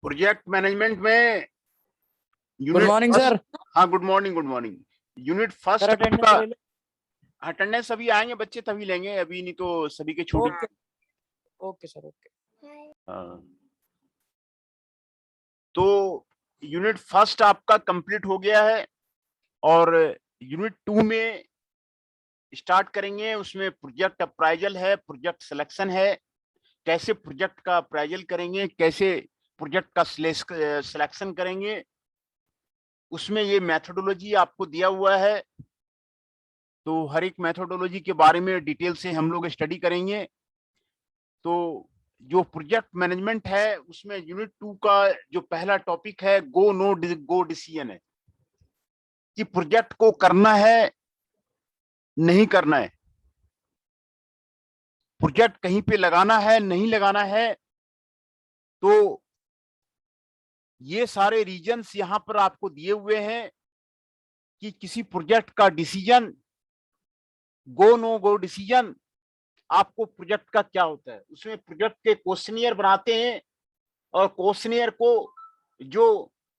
Project management में good unit morning first. Sir. हाँ, good morning, good morning. Unit first attendance आपका ले लो। Attendance अभी आएंगे बच्चे तभी लेंगे, अभी नहीं तो सभी के छूट। Okay okay sir, okay. हाँ, तो यूनिट फर्स्ट आपका कंप्लीट हो गया है और यूनिट 2 में स्टार्ट करेंगे। उसमें प्रोजेक्ट अप्राइजल है, प्रोजेक्ट सिलेक्शन है, कैसे प्रोजेक्ट का अप्राइजल करेंगे, कैसे प्रोजेक्ट का सिलेक्शन करेंगे, उसमें ये मेथोडोलॉजी आपको दिया हुआ है। तो हर एक मेथोडोलॉजी के बारे में डिटेल से हम लोग स्टडी करेंगे। तो जो प्रोजेक्ट मैनेजमेंट है उसमें यूनिट 2 का जो पहला टॉपिक है गो नो गो डिसीजन है, कि प्रोजेक्ट को करना है नहीं करना है, प्रोजेक्ट कहीं पे लगाना है नहीं लगाना है। तो ये सारे रीजंस यहां पर आपको दिए हुए हैं कि किसी प्रोजेक्ट का डिसीजन, गो नो गो डिसीजन आपको प्रोजेक्ट का क्या होता है। उसमें प्रोजेक्ट के क्वेश्चनियर बनाते हैं और क्वेश्चनियर को जो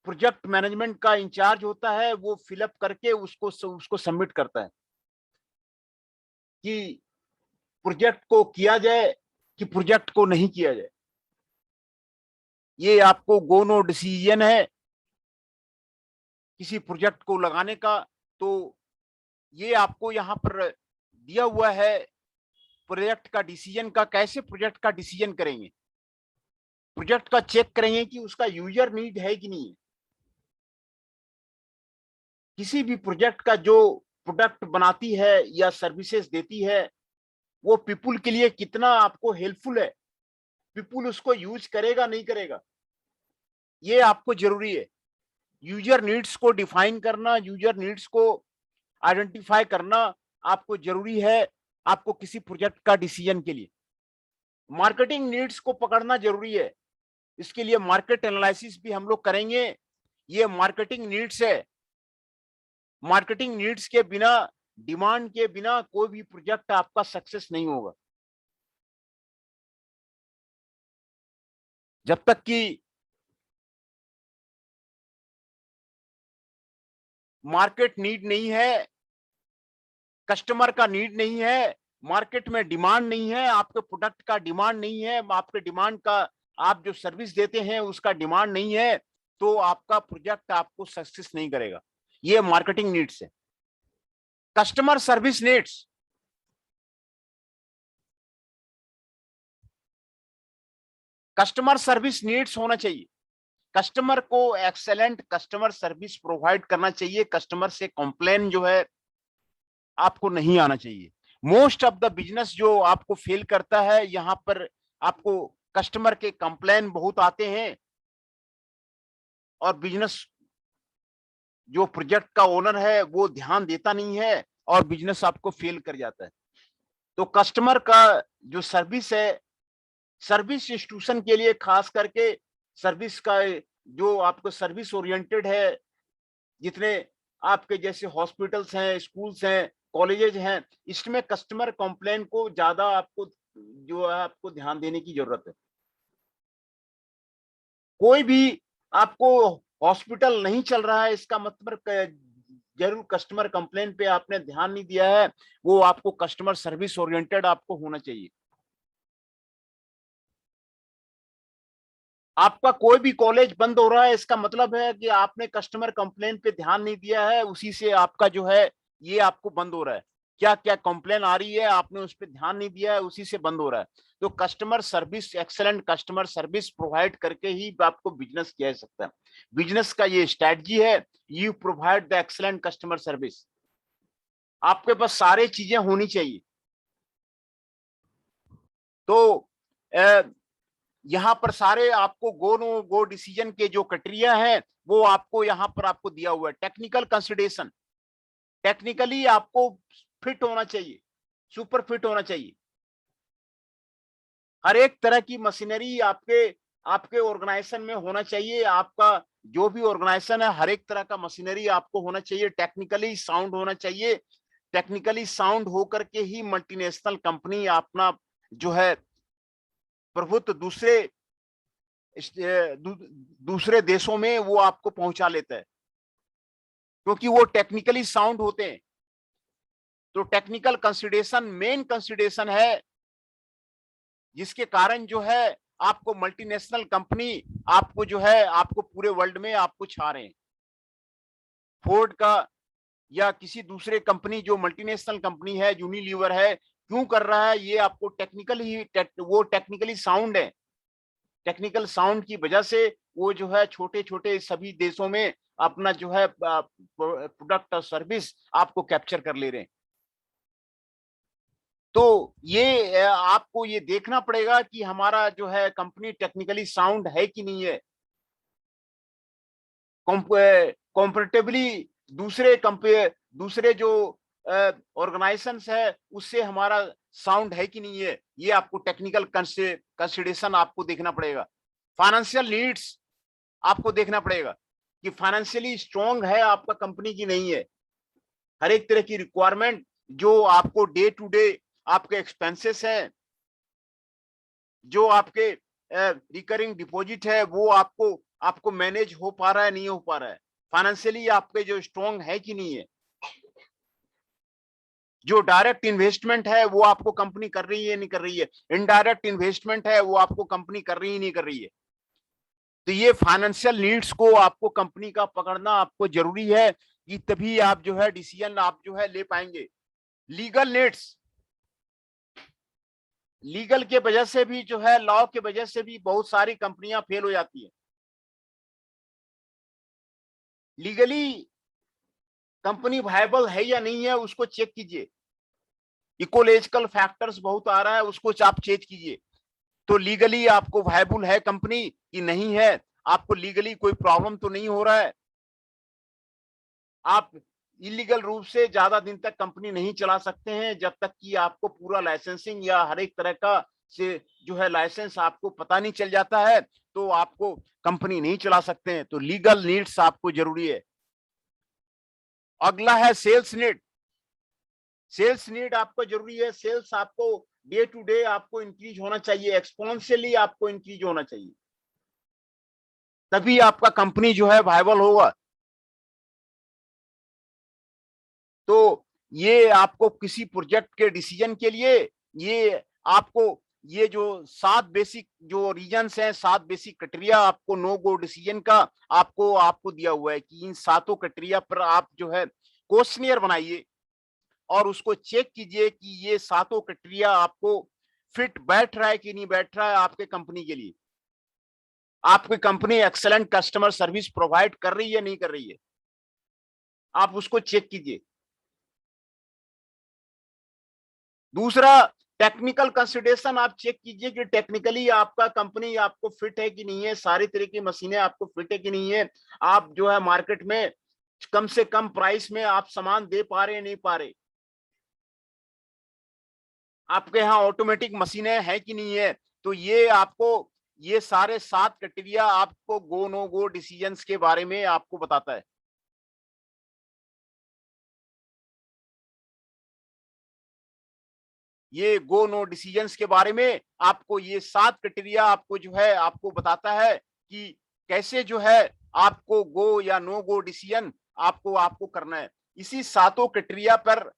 प्रोजेक्ट मैनेजमेंट का इंचार्ज होता है वो फिलअप करके उसको सबमिट करता है कि प्रोजेक्ट को किया जाए कि प्रोजेक्ट को नहीं किया जाए। ये आपको गो नो डिसीजन है किसी प्रोजेक्ट को लगाने का। तो ये आपको यहां पर दिया हुआ है प्रोजेक्ट का डिसीजन का, कैसे प्रोजेक्ट का डिसीजन करेंगे, प्रोजेक्ट का चेक करेंगे कि उसका यूजर नीड है कि नहीं है। किसी भी प्रोजेक्ट का जो प्रोडक्ट बनाती है या सर्विसेज देती है वो पीपुल के लिए कितना आपको हेल्पफुल है, पीपुल उसको यूज करेगा नहीं करेगा, ये आपको जरूरी है। यूजर नीड्स को डिफाइन करना, यूजर नीड्स को आइडेंटिफाई करना आपको जरूरी है आपको किसी प्रोजेक्ट का डिसीजन के लिए। मार्केटिंग नीड्स को पकड़ना जरूरी है, इसके लिए मार्केट एनालिसिस भी हम लोग करेंगे। ये मार्केटिंग नीड्स है, मार्केटिंग नीड्स के बिना, डिमांड के बिना कोई भी प्रोजेक्ट आपका सक्सेस नहीं होगा। जब तक कि मार्केट नीड नहीं है, कस्टमर का नीड नहीं है, मार्केट में डिमांड नहीं है, आपके प्रोडक्ट का डिमांड नहीं है, आपके डिमांड का, आप जो सर्विस देते हैं उसका डिमांड नहीं है, तो आपका प्रोजेक्ट आपको सक्सेस नहीं करेगा। ये मार्केटिंग नीड्स है। Customer service needs, customer service needs होना चाहिए। कस्टमर को एक्सेलेंट कस्टमर सर्विस प्रोवाइड करना चाहिए। कस्टमर से कंप्लेन जो है आपको नहीं आना चाहिए। मोस्ट ऑफ द बिजनेस जो आपको फेल करता है, यहां पर आपको कस्टमर के कंप्लेन बहुत आते हैं और बिजनेस जो प्रोजेक्ट का ओनर है वो ध्यान देता नहीं है और बिजनेस आपको फेल कर जाता है। तो कस्टमर का जो सर्विस है, सर्विस इंस्टीट्यूशन के लिए खास करके सर्विस का जो आपको सर्विस ओरिएंटेड है, जितने आपके जैसे हॉस्पिटल्स हैं, स्कूल्स हैं, कॉलेजेज हैं, इसमें कस्टमर कंप्लेन को ज्यादा आपको जो है आपको ध्यान देने की जरूरत है। कोई भी आपको हॉस्पिटल नहीं चल रहा है इसका मतलब जरूर कस्टमर कंप्लेन पे आपने ध्यान नहीं दिया है। वो आपको कस्टमर सर्विस ओरिएंटेड आपको होना चाहिए। आपका कोई भी कॉलेज बंद हो रहा है इसका मतलब है कि आपने कस्टमर कंप्लेन पे ध्यान नहीं दिया है, उसी से आपका जो है ये आपको बंद हो रहा है। क्या क्या कंप्लेन आ रही है आपने उस पर ध्यान नहीं दिया है, उसी से बंद हो रहा है। तो customer service, excellent customer service provide करके ही आपको बिजनेस किया जा सकता है। बिजनेस का ये स्ट्रेटजी है, you provide the excellent customer service. आपके पास सारे चीजें होनी चाहिए। तो यहाँ पर सारे आपको गो नो गो डिसीजन के जो क्राइटेरिया है वो आपको यहाँ पर आपको दिया हुआ है। टेक्निकल कंसिडरेशन, टेक्निकली आपको फिट होना चाहिए, सुपर फिट होना चाहिए। हर एक तरह की मशीनरी आपके आपके ऑर्गेनाइजेशन में होना चाहिए। आपका जो भी ऑर्गेनाइजेशन है हर एक तरह का मशीनरी आपको होना चाहिए, टेक्निकली साउंड होना चाहिए। टेक्निकली साउंड होकर के ही मल्टीनेशनल कंपनी अपना जो है प्रभुत्व दूसरे दूसरे देशों में वो आपको पहुंचा लेता है, क्योंकि वो टेक्निकली साउंड होते हैं। तो टेक्निकल कंसिडरेशन मेन कंसिडरेशन है, जिसके कारण जो है आपको मल्टीनेशनल कंपनी आपको जो है आपको पूरे वर्ल्ड में आपको छा रहे हैं। फोर्ड का या किसी दूसरे कंपनी जो मल्टीनेशनल कंपनी है, यूनिलीवर है, क्यों कर रहा है? ये आपको वो टेक्निकली साउंड है। टेक्निकल साउंड की वजह से वो जो है छोटे छोटे सभी देशों में अपना जो है प्रोडक्ट और सर्विस आपको कैप्चर कर ले रहे हैं। तो ये आपको ये देखना पड़ेगा कि हमारा जो है कंपनी टेक्निकली साउंड है कि नहीं है, कॉम्परेटिवली दूसरे जो ऑर्गेनाइजेशंस है उससे हमारा साउंड है कि नहीं है, ये आपको टेक्निकल कंसिडरेशन आपको देखना पड़ेगा। फाइनेंशियल नीड्स आपको देखना पड़ेगा कि फाइनेंशियली स्ट्रांग है आपका कंपनी की नहीं है। हर एक तरह की रिक्वायरमेंट जो आपको डे टू डे आपके एक्सपेंसेस हैं, जो आपके रिकरिंग डिपॉजिट है, वो आपको मैनेज हो पा रहा है नहीं हो पा रहा है, फाइनेंशियली आपके जो स्ट्रांग है कि नहीं है। जो डायरेक्ट इन्वेस्टमेंट है वो आपको कंपनी कर रही है नहीं कर रही है, इनडायरेक्ट इन्वेस्टमेंट है वो आपको कंपनी कर रही है नहीं कर रही है। तो ये फाइनेंशियल नीड्स को आपको कंपनी का पकड़ना आपको जरूरी है कि तभी आप जो है डिसीजन आप जो है ले पाएंगे। लीगल नीड्स, लीगल के वजह से भी जो है लॉ के वजह से भी बहुत सारी कंपनियां फेल हो जाती है। लीगली कंपनी वायबल है या नहीं है उसको चेक कीजिए। इकोलॉजिकल फैक्टर्स बहुत आ रहा है, उसको आप चेक कीजिए। तो लीगली आपको वायबल है कंपनी कि नहीं है, आपको लीगली कोई प्रॉब्लम तो नहीं हो रहा है। आप इलीगल रूप से ज्यादा दिन तक कंपनी नहीं चला सकते हैं जब तक कि आपको पूरा लाइसेंसिंग या हर एक तरह का से जो है लाइसेंस आपको पता नहीं चल जाता है, तो आपको कंपनी नहीं चला सकते हैं। तो लीगल नीड्स आपको जरूरी है। अगला है सेल्स नीड। सेल्स नीड आपको जरूरी है। सेल्स आपको डे टू डे आपको इंक्रीज होना चाहिए, एक्सपोनेंशियली आपको इंक्रीज होना चाहिए, तभी आपका कंपनी जो है वायबल होगा। तो ये आपको किसी प्रोजेक्ट के डिसीजन के लिए ये आपको ये जो 7 बेसिक जो रीजन्स हैं, 7 बेसिक क्राइटेरिया आपको नो गो डिसीजन का आपको दिया हुआ है कि इन 7 क्राइटेरिया पर आप जो है क्वेश्चनियर बनाइए और उसको चेक कीजिए कि ये 7 क्राइटेरिया आपको फिट बैठ रहा है कि नहीं बैठ रहा है आपके कंपनी के लिए। आपकी company excellent customer service provide कर रही है नहीं कर रही है, आप उसको चेक कीजिए। दूसरा, टेक्निकल कंसिडरेशन आप चेक कीजिए कि टेक्निकली आपका कंपनी आपको फिट है कि नहीं है, सारी तरह की मशीनें आपको फिट है कि नहीं है, आप जो है मार्केट में कम से कम प्राइस में आप सामान दे पा रहे नहीं पा रहे, आपके यहाँ ऑटोमेटिक मशीनें हैं कि नहीं है। तो ये सारे 7 क्राइटेरिया आपको गो नो गो डिसीजंस के बारे में आपको बताता है। ये गो नो डिसीजंस के बारे में आपको ये 7 क्राइटेरिया आपको जो है आपको बताता है कि कैसे जो है आपको गो या नो गो डिसीजन आपको करना है। इसी 7 क्राइटेरिया पर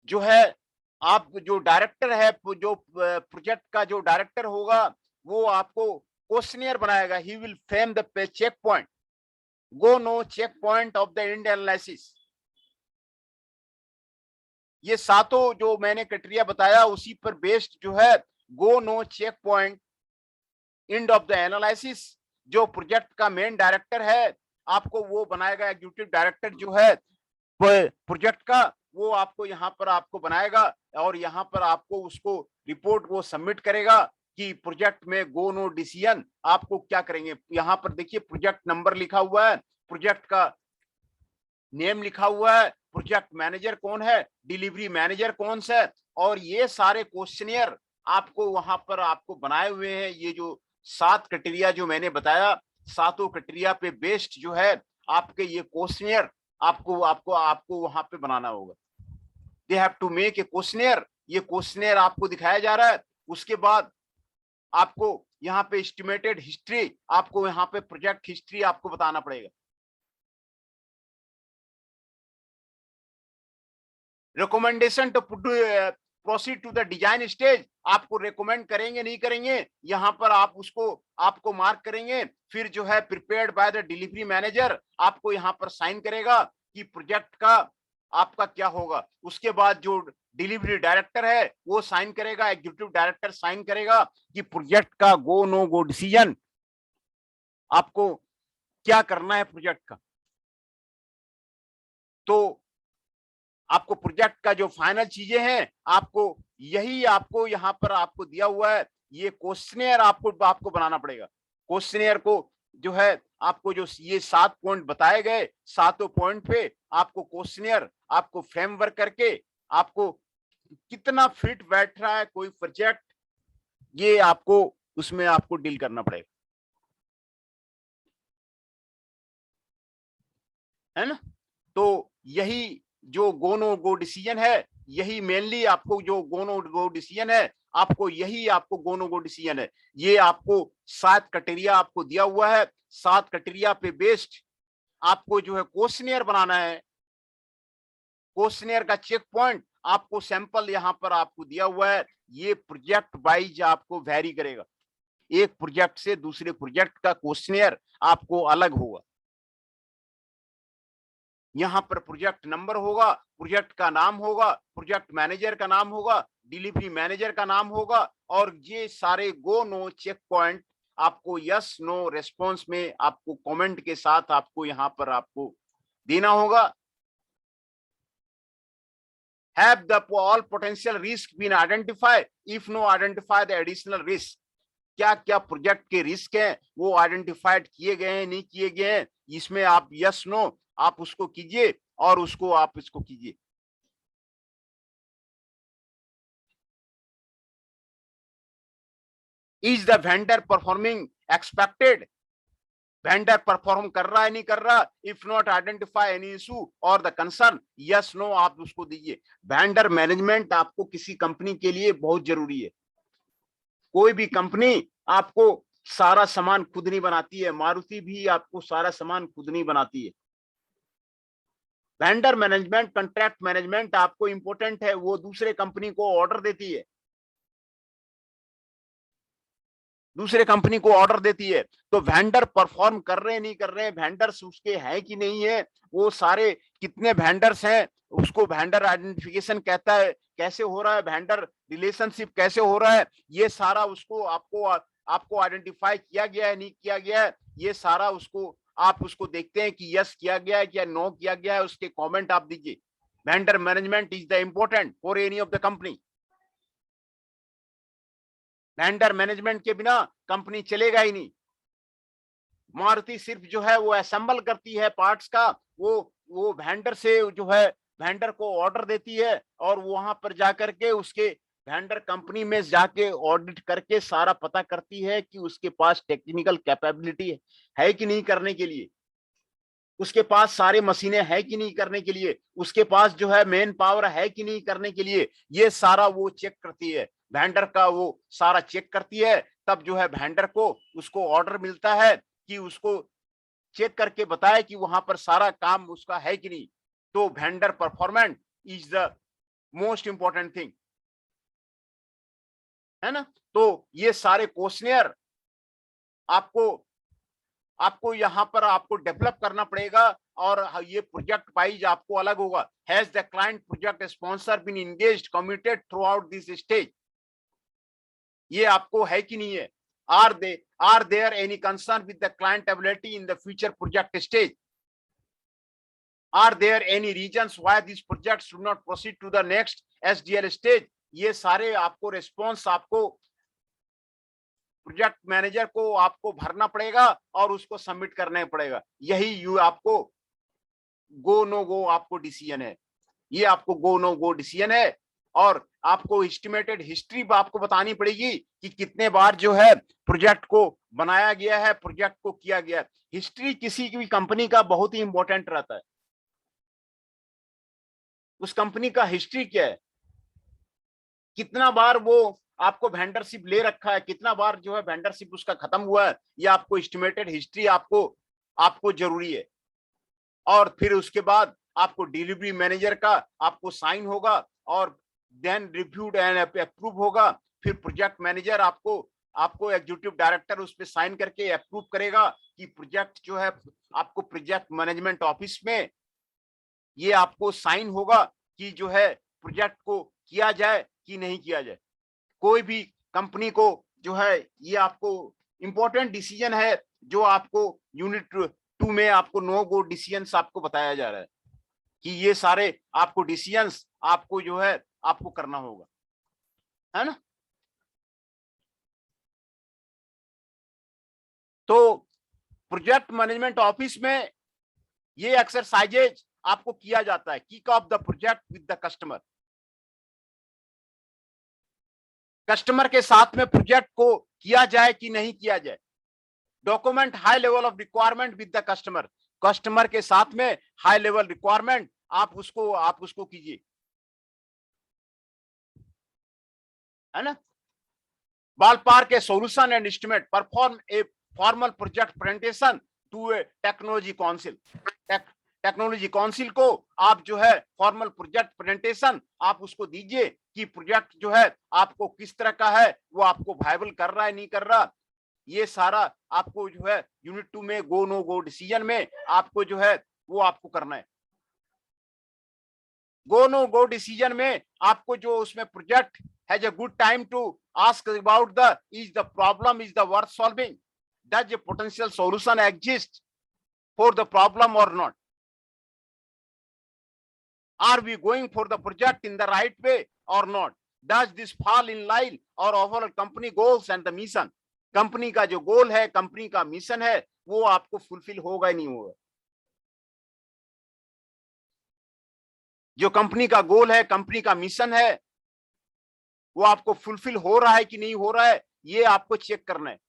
जो है आप जो डायरेक्टर है, जो प्रोजेक्ट का जो डायरेक्टर होगा, वो आपको क्वेश्चनियर बनाएगा। He will frame the checkpoint, go no checkpoint of the end analysis. ये 7 जो मैंने क्राइटेरिया बताया उसी पर बेस्ड जो है go no checkpoint end of the analysis, जो प्रोजेक्ट का मेन डायरेक्टर है आपको वो बनाएगा। एग्जीक्यूटिव डायरेक्टर जो है प्रोजेक्ट का, वो आपको यहाँ पर आपको बनाएगा और यहाँ पर आपको उसको रिपोर्ट वो सबमिट करेगा कि प्रोजेक्ट में गो नो डिसीजन आपको क्या करेंगे। यहाँ पर देखिए प्रोजेक्ट नंबर लिखा हुआ है, प्रोजेक्ट का नेम लिखा हुआ है, प्रोजेक्ट मैनेजर कौन है, डिलीवरी मैनेजर कौन सा है, और ये सारे क्वेश्चनियर आपको वहां पर आपको बनाए हुए हैं। ये जो 7 क्राइटेरिया जो मैंने बताया, 7 क्राइटेरिया पे बेस्ड जो है आपके ये क्वेश्चनियर आपको आपको आपको वहां पे बनाना होगा। They have to make a questionnaire. ये क्वेश्चनियर आपको दिखाया जा रहा है। उसके बाद आपको यहाँ पे एस्टिमेटेड हिस्ट्री, आपको यहाँ पे प्रोजेक्ट हिस्ट्री आपको बताना पड़ेगा। Recommendation to proceed to the design stage, आपको रेकमेंड करेंगे नहीं करेंगे, यहाँ पर आप उसको आपको मार्क करेंगे। फिर जो है prepared by the delivery manager, आपको यहाँ पर साइन करेगा कि प्रोजेक्ट का आपका क्या होगा। उसके बाद जो डिलीवरी डायरेक्टर है वो साइन करेगा, एग्जीक्यूटिव डायरेक्टर साइन करेगा कि प्रोजेक्ट का गो नो गो डिसीजन आपको क्या करना है प्रोजेक्ट का। तो आपको प्रोजेक्ट का जो फाइनल चीजें हैं, आपको यही आपको यहाँ पर आपको दिया हुआ है। ये क्वेश्चनेयर आपको बनाना पड़ेगा। क्वेश्चनेयर को जो है आपको जो ये 7 पॉइंट बताए गए, 7 पॉइंट पे आपको क्वेश्चनेयर आपको फ्रेमवर्क करके आपको कितना फिट बैठ रहा है कोई प्रोजेक्ट, ये आपको उसमें आपको डील करना पड़ेगा, है ना। तो यही जो गो नो गो डिसीजन है, यही मेनली आपको जो गो नो गो डिसीजन है, आपको यही आपको गो नो गो डिसीजन है। ये आपको 7 क्राइटेरिया आपको दिया हुआ है। 7 क्राइटेरिया पे बेस्ड आपको जो है क्वेश्चनेयर बनाना है। क्वेश्चनेयर का चेक पॉइंट आपको सैंपल यहाँ पर आपको दिया हुआ है। ये प्रोजेक्ट वाइज आपको वेरी करेगा, एक प्रोजेक्ट से दूसरे प्रोजेक्ट का क्वेश्चनेयर आपको अलग होगा। यहाँ पर प्रोजेक्ट नंबर होगा, प्रोजेक्ट का नाम होगा, प्रोजेक्ट मैनेजर का नाम होगा, डिलीवरी मैनेजर का नाम होगा, और ये सारे गो नो चेक पॉइंट आपको यस नो रेस्पॉन्स में आपको कमेंट के साथ आपको यहाँ पर आपको देना होगा। Have the all potential risk been identified? If no, identify the additional risk. क्या क्या प्रोजेक्ट के रिस्क हैं वो आइडेंटिफाइड किए गए हैं नहीं किए गए हैं, इसमें आप यस नो आप उसको कीजिए और उसको आप इसको कीजिए। Is the vendor performing expected? Vendor perform कर रहा है नहीं कर रहा। If not identify any issue और द कंसर्न, यस नो आप उसको दीजिए। वेंडर मैनेजमेंट आपको किसी कंपनी के लिए बहुत जरूरी है। कोई भी कंपनी आपको सारा सामान खुद नहीं बनाती है, मारुति भी आपको सारा सामान खुद नहीं बनाती है। वेंडर मैनेजमेंट, कॉन्ट्रैक्ट मैनेजमेंट आपको इंपॉर्टेंट है, वो दूसरे कंपनी को ऑर्डर देती है, दूसरे कंपनी को ऑर्डर देती है। तो वेंडर परफॉर्म कर रहे हैं नहीं कर रहे हैं, वेंडर्स उसके हैं कि नहीं है, वो सारे कितने वेंडर्स हैं उसको वेंडर आइडेंटिफिकेशन कहता है, कैसे हो रहा है वेंडर रिलेशनशिप कैसे हो रहा है, ये सारा उसको आपको आइडेंटिफाई किया गया है नहीं किया गया है, ये सारा उसको आप उसको देखते हैं कि यस किया गया है क्या नो किया गया है, उसके कमेंट आप दीजिए। Vendor management is the important for any of the company. Vendor management के बिना कंपनी चलेगा ही नहीं। मारुति सिर्फ जो है वो असेंबल करती है पार्ट्स का, वो वेंडर से जो है वेंडर को ऑर्डर देती है और वहां पर जाकर के उसके वेंडर कंपनी में जाके ऑडिट करके सारा पता करती है कि उसके पास टेक्निकल कैपेबिलिटी है कि नहीं करने के लिए, उसके पास सारे मशीनें है कि नहीं करने के लिए, उसके पास जो है मेन पावर है कि नहीं करने के लिए, ये सारा वो चेक करती है। वेंडर का वो सारा चेक करती है, तब जो है वेंडर को उसको ऑर्डर मिलता है कि उसको चेक करके बताए कि वहां पर सारा काम उसका है कि नहीं। तो vendor performance is the most important thing, है ना। तो ये सारे क्वेश्चनियर आपको यहाँ पर आपको डेवलप करना पड़ेगा और ये प्रोजेक्ट वाइज आपको अलग होगा। Has the client project sponsor been engaged committed throughout this stage, ये आपको है कि नहीं है। Are there any concern with the client ability in the future project stage, are there any reasons why this projects do not proceed to the next SDL stage. ये सारे आपको response आपको प्रोजेक्ट मैनेजर को आपको भरना पड़ेगा और उसको सबमिट करना पड़ेगा। यही आपको गो नो गो आपको डिसीजन है, ये आपको गो नो गो डिसीजन है। और आपको एस्टिमेटेड हिस्ट्री आपको बतानी पड़ेगी कि कितने बार जो है प्रोजेक्ट को बनाया गया है, प्रोजेक्ट को किया गया है। हिस्ट्री किसी भी कंपनी का बहुत ही इंपॉर्टेंट रहता है। उस कंपनी का हिस्ट्री क्या है, कितना बार वो आपको वेंडरशिप ले रखा है, कितना बार जो है वेंडरशिप उसका खत्म हुआ है, ये आपको एस्टिमेटेड हिस्ट्री आपको जरूरी है। और फिर उसके बाद आपको डिलीवरी मैनेजर का आपको साइन होगा और देन रिव्यूड एंड अप्रूव होगा। फिर प्रोजेक्ट मैनेजर आपको एग्जीक्यूटिव डायरेक्टर उस पर साइन करके अप्रूव करेगा कि प्रोजेक्ट जो है आपको प्रोजेक्ट मैनेजमेंट ऑफिस में ये आपको साइन होगा कि जो है प्रोजेक्ट को किया जाए कि नहीं किया जाए। कोई भी कंपनी को जो है ये आपको इंपॉर्टेंट डिसीजन है जो आपको यूनिट 2 में आपको नो गो डिसीजंस आपको बताया जा रहा है कि ये सारे आपको डिसीजंस आपको जो है आपको करना होगा, है ना। तो प्रोजेक्ट मैनेजमेंट ऑफिस में ये एक्सरसाइजेज आपको किया जाता है। Kick off the project with the customer, customer के साथ में प्रोजेक्ट को किया जाए कि नहीं किया जाए। Document high level of requirement with the customer, customer के साथ में हाई लेवल रिक्वायरमेंट आप उसको कीजिए, है ना। Ballpark a solution and estimate, perform a formal project presentation to a technology council, technology council को आप जो है फॉर्मल प्रोजेक्ट प्रेजेंटेशन आप उसको दीजिए कि प्रोजेक्ट जो है आपको किस तरह का है, वो आपको वायबल कर रहा है नहीं कर रहा। ये सारा आपको जो है यूनिट 2 में गो नो गो डिसीजन में आपको जो है वो आपको करना है। गो नो गो डिसीजन में आपको जो उसमें project has a good time to ask about the is the problem is the worth solving, does a potential solution exist for the problem or not, are we going for the project in the right way or not, does this fall in line और overall company goals and the mission, company का जो गोल है company का mission है वो आपको fulfil होगा ही नहीं होगा। जो कंपनी का गोल है कंपनी का मिशन है वो आपको फुलफिल हो रहा है कि नहीं हो रहा है, ये आपको चेक करना है।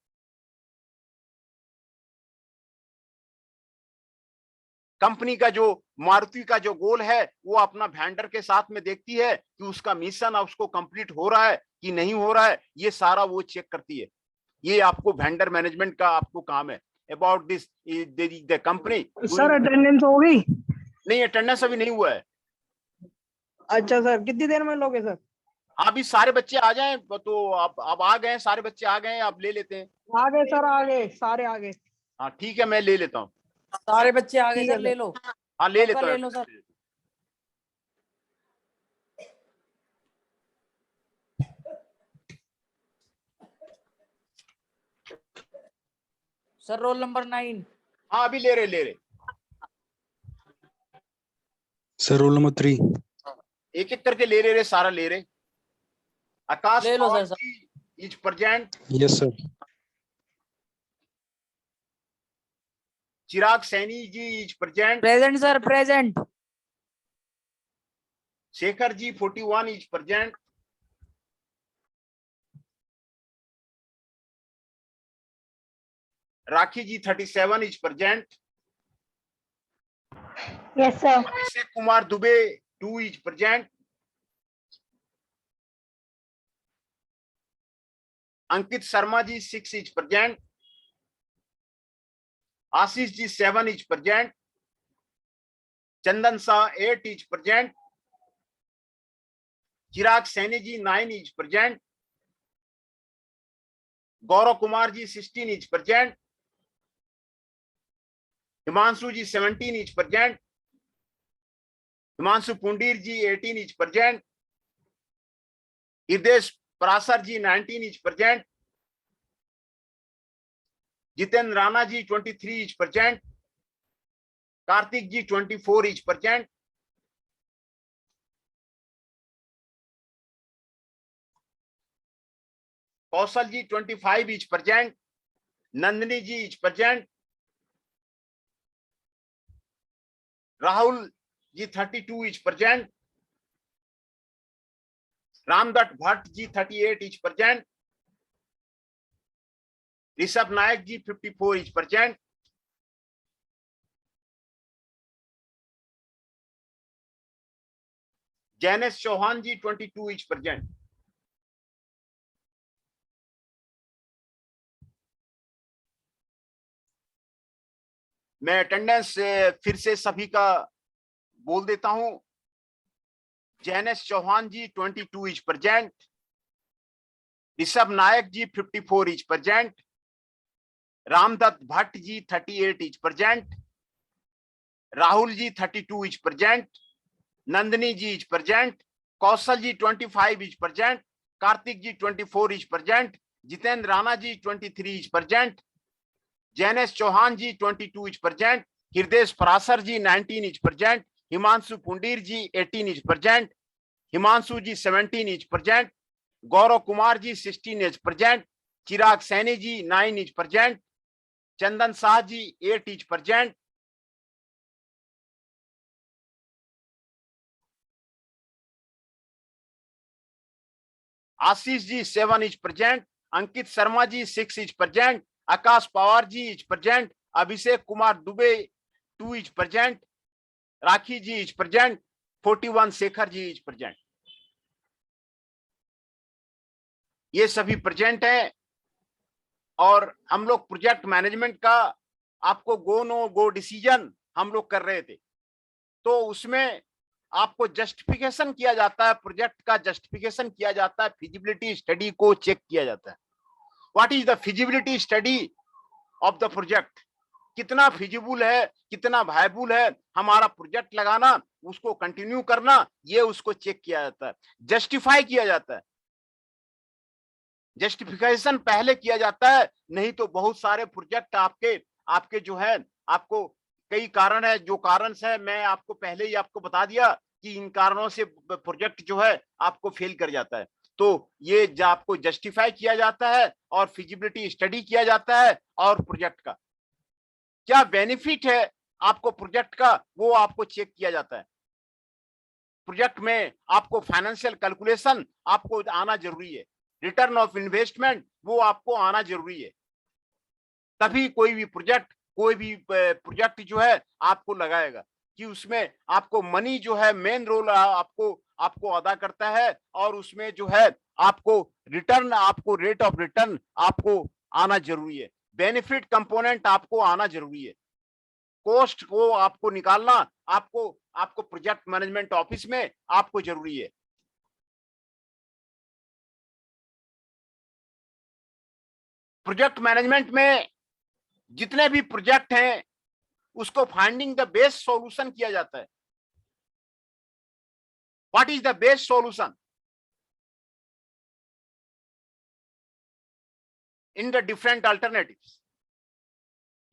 कंपनी का जो मारुति का जो गोल है वो अपना वेंडर के साथ में देखती है कि उसका मिशन उसको कंप्लीट हो रहा है कि नहीं हो रहा है, ये सारा वो चेक करती है। ये आपको वेंडर मैनेजमेंट का आपको काम है। About this the company. Sir attendance हो गई? नहीं, अटेंडेंस अभी नहीं हुआ है। अच्छा सर, कितनी देर में लोगे सर? अभी सारे बच्चे आ जाएं तो अब आ गए, सारे बच्चे आ गए, आप ले लेते हैं। आ गए सर, आ गए, सारे आ गए। हाँ ठीक है, मैं ले लेता हूँ। सारे बच्चे आ गए ठीक है सर, ले लो। हाँ ले सबका लेता ले हूँ। लो सर। Sir roll number 9। हाँ अभी ले रहे सर रोल नंबर 3। एक एक करके ले रहे सारा ले रहे। आकाश ले लो Pawar sir. Ji is present. Yes sir. Chirag Saini ji is present. Present sir, present. Shekhar ji 41 is present. Rakhi ji 37 is present. Yes sir. Abhishek Kumar Dubey 2 is present. Ankit Sharma ji 6 is present. Ashish ji 7 is present. Chandan Shah 8 is present. Chirag Saini ji 9 is present. Gaurav Kumar ji 16 is present. Himanshu ji 17 is present. Himanshu Pundir ji 18 is present. Hridesh Parashar ji 19 is present. Jitendra Rana ji 23 is present. Kartik ji 24 is present. Kaushal ji 25 is present. Nandini ji is present. Rahul ji 32 is present. Ramdatt Bhatt ji 38 is present. Rishabh Nayak ji 54 is present. Jainesh Chauhan ji 22 is present. मैं attendance फिर से सभी का बोल देता हूं। Jainesh Chauhan ji 22 is present, Rishabh Nayak ji 54 is present, Ramdatt Bhatt ji 38 is present, Rahul ji 32 is present, Nandini ji is present, Kaushal ji 25 is present, Kartik ji 24 is present, Jitendra Rana ji 23 is present, Jainesh Chauhan ji 22 is present, Hriday Parashar ji 19 is present, Himanshu Pundir ji 18 is present, Himanshu ji 17 is present, Gaurav Kumar ji 16 is present, Chirag Saini ji 9 is present, Chandan Shah ji 8 is present, Ashish ji 7 is present, Ankit Sharma ji 6 is present, Akash Pawar ji is present, Abhishek Kumar Dubey 2 is present, Rakhi ji is present, 41 Shekhar ji is present. ये सभी present हैं और हम लोग project management का आपको गो no go decision हम लोग कर रहे थे, तो उसमें आपको जस्टिफिकेशन किया जाता है, प्रोजेक्ट का जस्टिफिकेशन किया जाता है, फिजिबिलिटी स्टडी को चेक किया जाता है। What is the feasibility study of the project, कितना फिजिबल है, कितना वायबल है हमारा प्रोजेक्ट लगाना, उसको कंटिन्यू करना, ये उसको चेक किया जाता है, जस्टिफाई किया जाता है। जस्टिफिकेशन पहले किया जाता है, नहीं तो बहुत सारे प्रोजेक्ट आपके जो है, आपको कई कारण है, जो कारण है मैं आपको पहले ही आपको बता दिया कि इन कारणों से प्रोजेक्ट जो है आपको फेल कर जाता है। तो ये आपको जस्टिफाई किया जाता है और फिजिबिलिटी स्टडी किया जाता है, और प्रोजेक्ट का क्या बेनिफिट है आपको प्रोजेक्ट का, वो आपको चेक किया जाता है। प्रोजेक्ट में आपको फाइनेंशियल कैलकुलेशन आपको आना जरूरी है, रिटर्न ऑफ इन्वेस्टमेंट वो आपको आना जरूरी है, तभी कोई भी प्रोजेक्ट जो है आपको लगाएगा कि उसमें आपको मनी जो है मेन रोल आपको अदा करता है, और उसमें जो है आपको रिटर्न, आपको रेट ऑफ रिटर्न आपको आना जरूरी है, बेनिफिट कंपोनेंट आपको आना जरूरी है, कॉस्ट को आपको निकालना आपको प्रोजेक्ट मैनेजमेंट ऑफिस में आपको जरूरी है। प्रोजेक्ट मैनेजमेंट में जितने भी प्रोजेक्ट हैं उसको फाइंडिंग द बेस्ट सॉल्यूशन किया जाता है। What is the best solution in the different alternatives,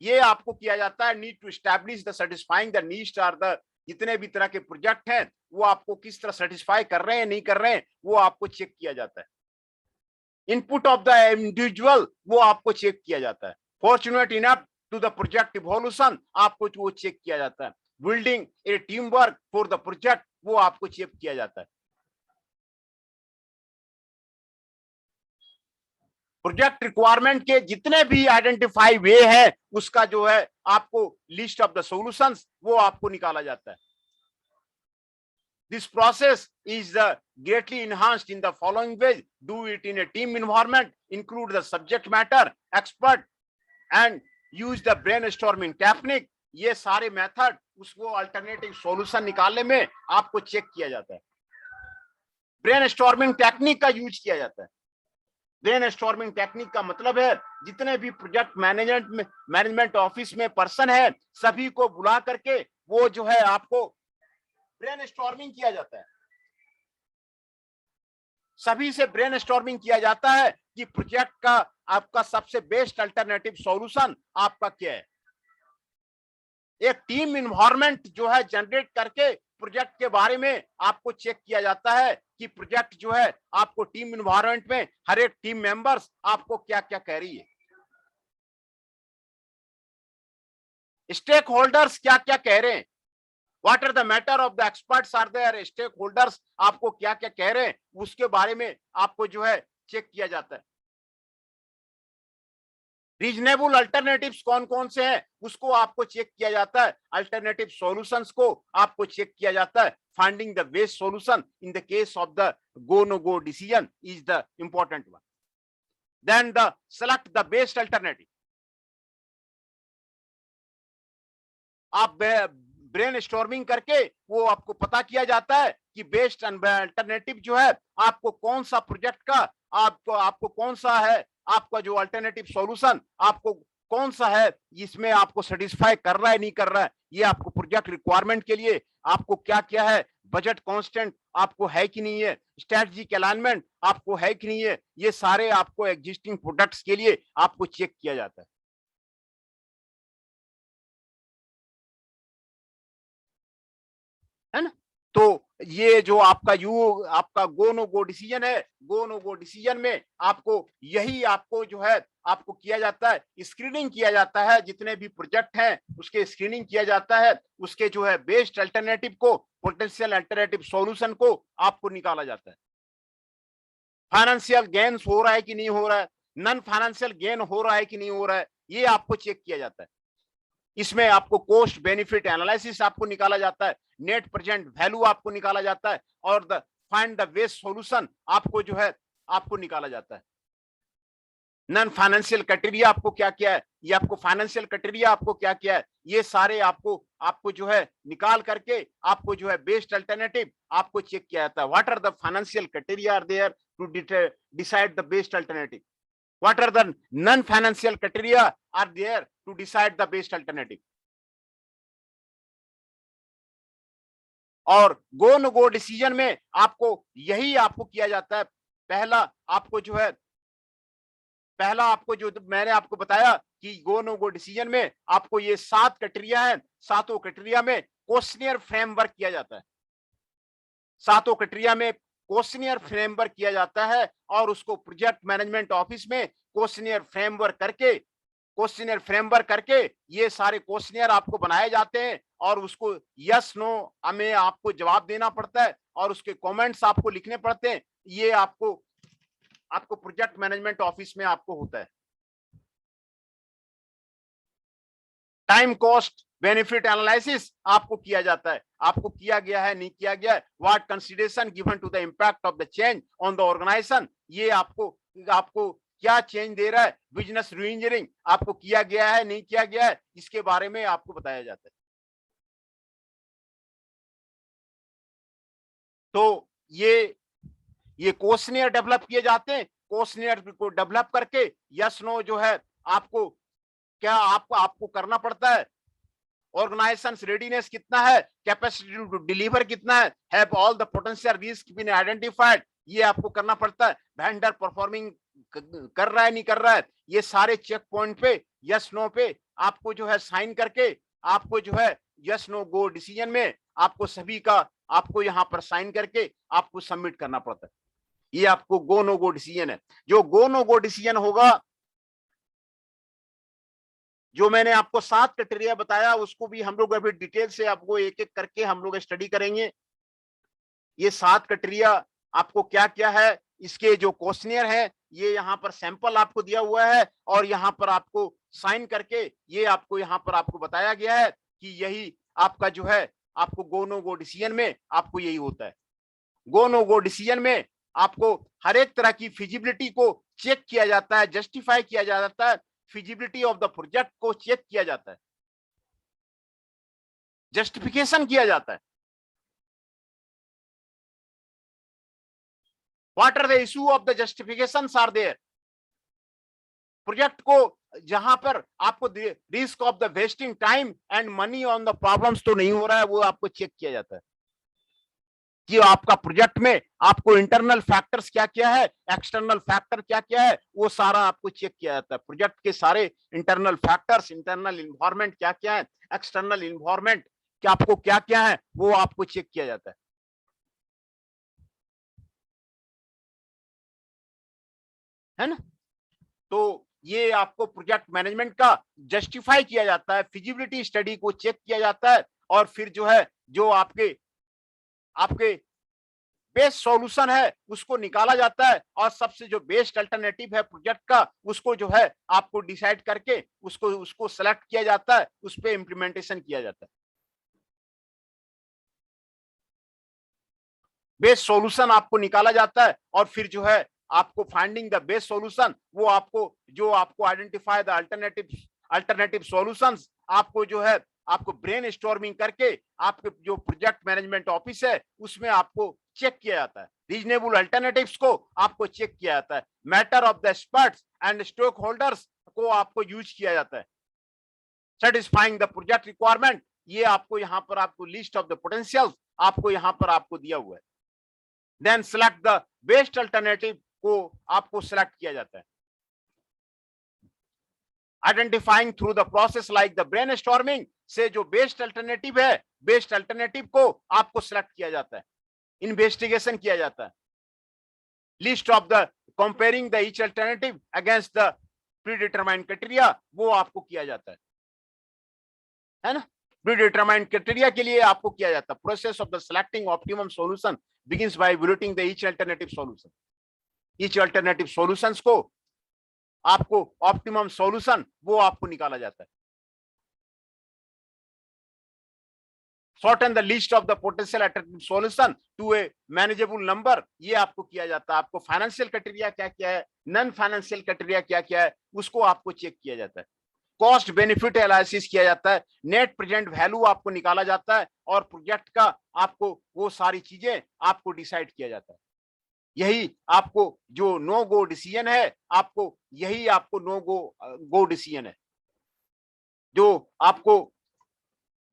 ये आपको किया जाता है। Need to establish the satisfying the needs are the, जितने भी तरह के प्रोजेक्ट हैं वो आपको किस तरह सेटिस्फाई कर रहे हैं नहीं कर रहे हैं, वो आपको चेक किया जाता है। इनपुट ऑफ द इंडिविजुअल वो आपको चेक किया जाता है। Fortunate enough to the project evolution आपको वो चेक किया जाता है। Building a team work for the project वो आपको चेक किया जाता है। प्रोजेक्ट रिक्वायरमेंट के जितने भी आइडेंटिफाई वे है उसका जो है आपको लिस्ट ऑफ द सॉल्यूशंस वो आपको निकाला जाता है। This process is greatly enhanced in the following ways. Do it in a team environment, include the subject matter expert and use the brainstorming technique. ये सारे मेथड उसको अल्टरनेटिव सॉल्यूशन निकालने में आपको चेक किया जाता है। ब्रेनस्टॉर्मिंग टेक्निक का यूज किया जाता है। ब्रेनस्टॉर्मिंग टेक्निक का मतलब है जितने भी प्रोजेक्ट मैनेजमेंट ऑफिस में पर्सन है सभी को बुला करके वो जो है आपको ब्रेनस्टॉर्मिंग किया जाता है। सभी से ब्रेनस्टॉर्मिंग किया जाता है कि प्रोजेक्ट का आपका सबसे बेस्ट अल्टरनेटिव सॉल्यूशन आपका क्या है। एक टीम इन्वायरमेंट जो है जनरेट करके प्रोजेक्ट के बारे में आपको चेक किया जाता है कि प्रोजेक्ट जो है आपको टीम इन्वायरमेंट में हर एक टीम मेंबर्स आपको क्या क्या कह रही है, स्टेक होल्डर्स क्या क्या कह रहे हैं, what are the matter of the experts are there, stakeholders आपको क्या क्या कह रहे हैं उसके बारे में आपको जो है चेक किया जाता है। रीजनेबल अल्टरनेटिव्स कौन कौन से हैं उसको आपको चेक किया जाता है। अल्टरनेटिव सॉल्यूशंस को आपको चेक किया जाता है। Finding the best solution in the case of the go no go decision is the important one. Then the select the best alternative. आप ब्रेन स्टॉर्मिंग करके वो आपको पता किया जाता है कि बेस्ट अल्टरनेटिव जो है आपको कौन सा प्रोजेक्ट का आपको कौन सा है, आपका जो अल्टरनेटिव सॉल्यूशन आपको कौन सा है, इसमें आपको सेटिस्फाई कर रहा है नहीं कर रहा है, ये आपको प्रोजेक्ट रिक्वायरमेंट के लिए आपको क्या क्या है, बजट कांस्टेंट आपको है कि नहीं है, स्ट्रेटजिक अलाइनमेंट आपको है कि नहीं है, ये सारे आपको एग्जिस्टिंग प्रोडक्ट्स के लिए आपको चेक किया जाता है। है ना? तो ये जो आपका आपका गो नो गो डिसीजन है, गो नो गो डिसीजन में आपको यही आपको जो है आपको किया जाता है, स्क्रीनिंग किया जाता है, जितने भी प्रोजेक्ट हैं उसके स्क्रीनिंग किया जाता है, उसके जो है बेस्ट अल्टरनेटिव को, पोटेंशियल अल्टरनेटिव सॉल्यूशन को आपको निकाला जाता है। फाइनेंशियल गेन हो रहा है कि नहीं हो रहा है, नॉन फाइनेंशियल गेन हो रहा है कि नहीं हो रहा है, ये आपको चेक किया जाता है। इसमें आपको कॉस्ट बेनिफिट एनालिसिस आपको निकाला जाता है, नेट प्रेजेंट वैल्यू आपको निकाला जाता है, और the find the best solution आपको जो है आपको निकाला जाता है। नॉन फाइनेंशियल क्राइटेरिया आपको क्या क्या है, ये आपको फाइनेंशियल क्राइटेरिया आपको क्या क्या है, ये सारे आपको जो है निकाल करके आपको जो है बेस्ट अल्टरनेटिव आपको चेक किया जाता है। What are the financial criteria are there to decide the best alternative, what are the non-financial criteria are there to decide the best alternative। और गो नो गो डिसीजन में आपको यही आपको किया जाता है। पहला आपको जो मैंने आपको बताया कि गो नो गो डिसीजन में आपको ये 7 क्राइटेरिया है, 7 क्राइटेरिया में क्वेश्चनियर फ्रेमवर्क किया जाता है, 7 क्राइटेरिया में क्वेश्चनियर फ्रेमवर्क किया जाता है, और उसको प्रोजेक्ट मैनेजमेंट ऑफिस में क्वेश्चनियर फ्रेमवर्क करके ये सारे क्वेश्चनियर आपको बनाए जाते हैं, और उसको यस नो हमें आपको जवाब देना पड़ता है, और उसके कमेंट्स आपको लिखने पड़ते हैं। ये आपको प्रोजेक्ट मैनेजमेंट ऑफिस में आपको होता है। टाइम कॉस्ट बेनिफिट एनालिसिस आपको किया जाता है, आपको किया गया है नहीं किया गया है, what consideration given to the impact of the change on the organisation, ये आपको क्या चेंज दे रहा है, बिजनेस रीइंजीनियरिंग आपको किया गया है नहीं किया गया है, इसके बारे में आपको बताया जाता है। तो ये क्वेश्चनियर डेवलप किए जाते हैं, क्वेश्चनियर को डेवलप करके यस नो जो है आपको क्या आपको करना पड़ता है, ऑर्गेनाइजेशन रेडीनेस कितना है, कैपेसिटी टू डिलीवर कितना है, have all the potential risk been identified, ये आपको करना पड़ता है। वेंडर परफॉर्मिंग कर रहा है नहीं कर रहा है, ये सारे चेक पॉइंट पे यस नो पे आपको जो है साइन करके आपको जो है यस नो गो डिसीजन में आपको सभी का आपको यहां पर साइन करके आपको सबमिट करना पड़ता है। ये आपको गो नो गो डिसीजन है। जो गो नो गो डिसीजन होगा, जो मैंने आपको 7 क्राइटेरिया बताया, उसको भी हम लोग अभी डिटेल से आपको एक एक करके हम लोग स्टडी करेंगे। ये 7 क्राइटेरिया आपको क्या क्या है, इसके जो क्वेश्चनियर है, ये यहाँ पर सैंपल आपको दिया हुआ है, और यहाँ पर आपको साइन करके ये आपको यहाँ पर आपको बताया गया है कि यही आपका जो है आपको गो नो गो डिसीजन में आपको यही होता है। गो नो गो डिसीजन में आपको हर एक तरह की फिजिबिलिटी को चेक किया जाता है, जस्टिफाई किया जाता है, फिजिबिलिटी ऑफ द प्रोजेक्ट को चेक किया जाता है, जस्टिफिकेशन किया जाता है। What are the issue of the justifications are there, project को जहां पर आपको risk of the wasting time and money on the problems तो नहीं हो रहा है, वो आपको चेक किया जाता है कि आपका प्रोजेक्ट में आपको इंटरनल फैक्टर्स क्या क्या है, एक्सटर्नल फैक्टर क्या क्या है, वो सारा आपको चेक किया जाता है। प्रोजेक्ट के सारे इंटरनल फैक्टर्स, इंटरनल इन्वायरमेंट क्या क्या है, एक्सटर्नल इन्वायरमेंट क्या आपको क्या क्या है, वो आपको चेक किया जाता है ना। तो ये आपको प्रोजेक्ट मैनेजमेंट का जस्टिफाई किया जाता है, फिजिबिलिटी स्टडी को चेक किया जाता है, और फिर जो है जो आपके बेस्ट सॉल्यूशन है उसको निकाला जाता है, और सबसे जो बेस्ट अल्टरनेटिव है प्रोजेक्ट का, उसको जो है आपको डिसाइड करके उसको सेलेक्ट किया जाता है, उस पे इंप्लीमेंटेशन किया जाता है। बेस्ट सॉल्यूशन आपको निकाला जाता है, और फिर जो है आपको फाइंडिंग द बेस्ट सॉल्यूशन, वो आपको आइडेंटिफाई द अल्टरनेटिव सॉल्यूशंस, आपको जो है आपको ब्रेन स्टॉर्मिंग करके आपके जो प्रोजेक्ट मैनेजमेंट ऑफिस है उसमें आपको चेक किया जाता है, रीजनेबल अल्टरनेटिव्स को आपको चेक किया जाता है, matter of the experts and stock holders को आपको यूज किया जाता है, सेटिस्फाइंग द प्रोजेक्ट रिक्वायरमेंट, ये आपको यहाँ पर आपको लिस्ट ऑफ द पोटेंशियल आपको यहाँ पर आपको दिया हुआ है। Then select the best alternative को आपको सेलेक्ट किया जाता है, identifying through the process like the brainstorming से जो बेस्ट अल्टरनेटिव है, बेस्ट अल्टरनेटिव को आपको सेलेक्ट किया जाता है, इन्वेस्टिगेशन किया जाता है, list of the comparing the each alternative against the predetermined criteria वो आपको किया जाता है ना। प्रीडिटरमाइंड क्राइटेरिया के लिए आपको किया जाता है, process of the selecting optimum solution begins by evaluating the each alternative solution, each alternative solutions को आपको ऑप्टिमम सॉल्यूशन वो आपको निकाला जाता है। Shorten the list of the potential alternative solution to a manageable number, ये आपको किया जाता है। आपको फाइनेंशियल क्राइटेरिया क्या क्या है, नॉन फाइनेंशियल क्राइटेरिया क्या क्या है, उसको आपको चेक किया जाता है। कॉस्ट बेनिफिट एनालिसिस किया जाता है, नेट प्रेजेंट वैल्यू आपको निकाला जाता है और प्रोजेक्ट का आपको वो सारी चीजें आपको डिसाइड किया जाता है। यही आपको जो नो गो डिसीजन है, आपको यही आपको नो गो डिसीजन है, जो आपको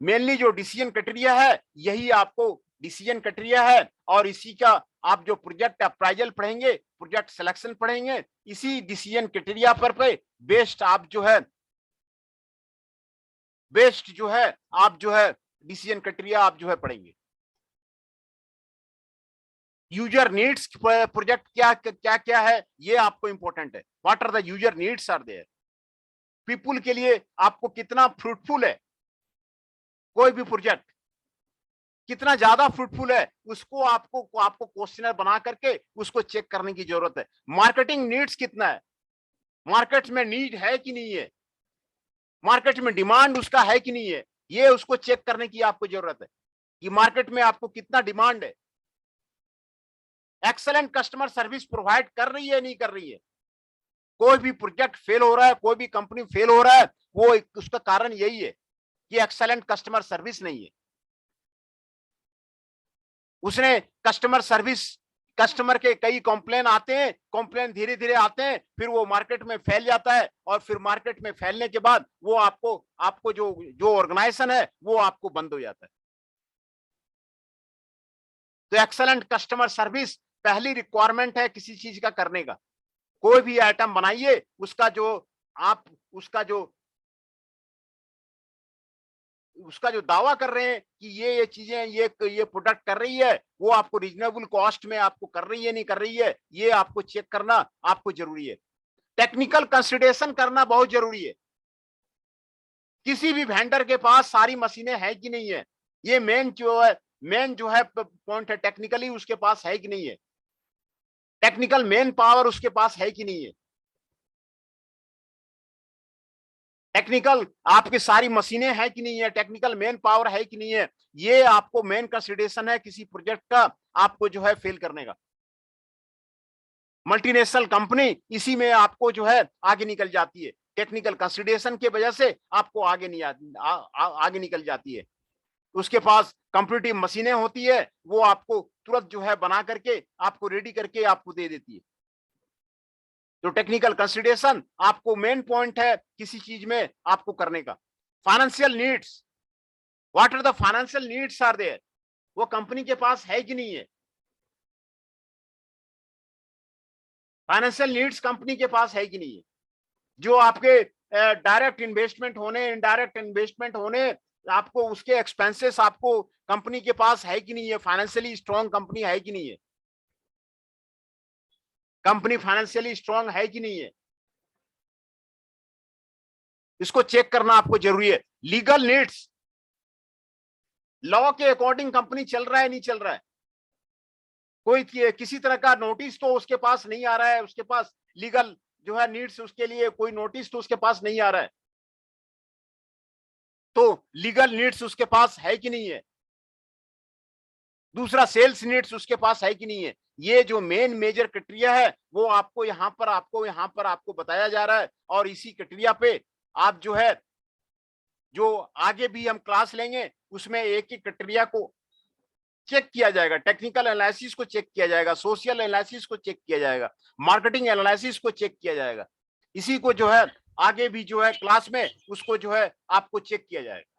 मेनली जो डिसीजन क्राइटेरिया है यही आपको डिसीजन क्राइटेरिया है। और इसी का आप जो प्रोजेक्ट अप्राइजल पढ़ेंगे, प्रोजेक्ट सिलेक्शन पढ़ेंगे, इसी डिसीजन क्राइटेरिया पर पे बेस्ट आप जो है बेस्ट जो है आप जो है डिसीजन क्राइटेरिया आप जो है पढ़ेंगे। यूजर नीड्स प्रोजेक्ट क्या क्या क्या है ये आपको इंपॉर्टेंट है। What are the user needs are there, people के लिए आपको कितना फ्रूटफुल है, कोई भी प्रोजेक्ट कितना ज्यादा फ्रूटफुल है उसको आपको क्वेश्चनर बना करके उसको चेक करने की जरूरत है। मार्केटिंग नीड्स कितना है, मार्केट में नीड है कि नहीं है, मार्केट में डिमांड उसका है कि नहीं है, ये उसको चेक करने की आपको जरूरत है कि मार्केट में आपको कितना डिमांड है, एक्सेलेंट कस्टमर सर्विस प्रोवाइड कर रही है नहीं कर रही है। कोई भी प्रोजेक्ट फेल हो रहा है, कोई भी कंपनी फेल हो रहा है, वो उसका कारण यही है कि एक्सेलेंट कस्टमर सर्विस नहीं है। उसने कस्टमर सर्विस, कस्टमर के कई कंप्लेन आते हैं, कंप्लेन धीरे धीरे आते हैं, फिर वो मार्केट में फैल जाता है और फिर मार्केट में फैलने के बाद वो आपको जो ऑर्गेनाइजेशन है वो आपको बंद हो जाता है। तो एक्सेलेंट कस्टमर सर्विस पहली रिक्वायरमेंट है किसी चीज का करने का। कोई भी आइटम बनाइए, उसका जो दावा कर रहे हैं कि ये चीजें ये प्रोडक्ट कर रही है, वो आपको रीजनेबल कॉस्ट में आपको कर रही है नहीं कर रही है, ये आपको चेक करना आपको जरूरी है। टेक्निकल कंसिडरेशन करना बहुत जरूरी है। किसी भी वेंडर के पास सारी मशीनें हैं कि नहीं है, ये मेन जो है पॉइंट है। टेक्निकली उसके पास है कि नहीं है, टेक्निकल मेन पावर उसके पास है कि नहीं है, टेक्निकल आपकी सारी मशीनें हैं कि नहीं है, टेक्निकल मेन पावर है कि नहीं है, ये आपको मेन कंसिडरेशन है किसी प्रोजेक्ट का आपको जो है फेल करने का। मल्टीनेशनल कंपनी इसी में आपको जो है आगे निकल जाती है, टेक्निकल कंसिडरेशन की वजह से आपको आगे निकल जाती है। उसके पास कंप्यूटिव मशीनें होती है, वो आपको तुरंत जो है बना करके आपको रेडी करके आपको दे देती है। तो टेक्निकल कंसिडरेशन आपको मेन पॉइंट है किसी चीज में आपको करने का। Financial needs, what are the financial needs are there, वो कंपनी के पास है कि नहीं है। फाइनेंशियल नीड्स कंपनी के पास है कि नहीं है। जो आपके डायरेक्ट इन्वेस्टमेंट होने, इनडायरेक्ट इन्वेस्टमेंट होने, आपको उसके एक्सपेंसेस आपको कंपनी के पास है कि नहीं है, फाइनेंशियली स्ट्रॉन्ग कंपनी है कि नहीं है, कंपनी फाइनेंशियली स्ट्रॉन्ग है कि नहीं है, इसको चेक करना आपको जरूरी है। लीगल नीड्स, लॉ के अकॉर्डिंग कंपनी चल रहा है नहीं चल रहा है, कोई किसी तरह का नोटिस तो उसके पास नहीं आ रहा है, उसके पास लीगल जो है नीड्स, उसके लिए कोई नोटिस तो उसके पास नहीं आ रहा है, तो लीगल नीड्स उसके पास है कि नहीं है। दूसरा सेल्स नीड्स उसके पास है कि नहीं है। ये जो मेन मेजर क्राइटेरिया है वो आपको यहाँ पर आपको बताया जा रहा है, और इसी क्राइटेरिया पे आप जो है जो आगे भी हम क्लास लेंगे उसमें एक ही क्राइटेरिया को चेक किया जाएगा, टेक्निकल एनालिसिस को चेक किया जाएगा, सोशल एनालिसिस को चेक किया जाएगा, मार्केटिंग एनालिसिस को चेक किया जाएगा। इसी को जो है आगे भी जो है क्लास में उसको जो है आपको चेक किया जाएगा।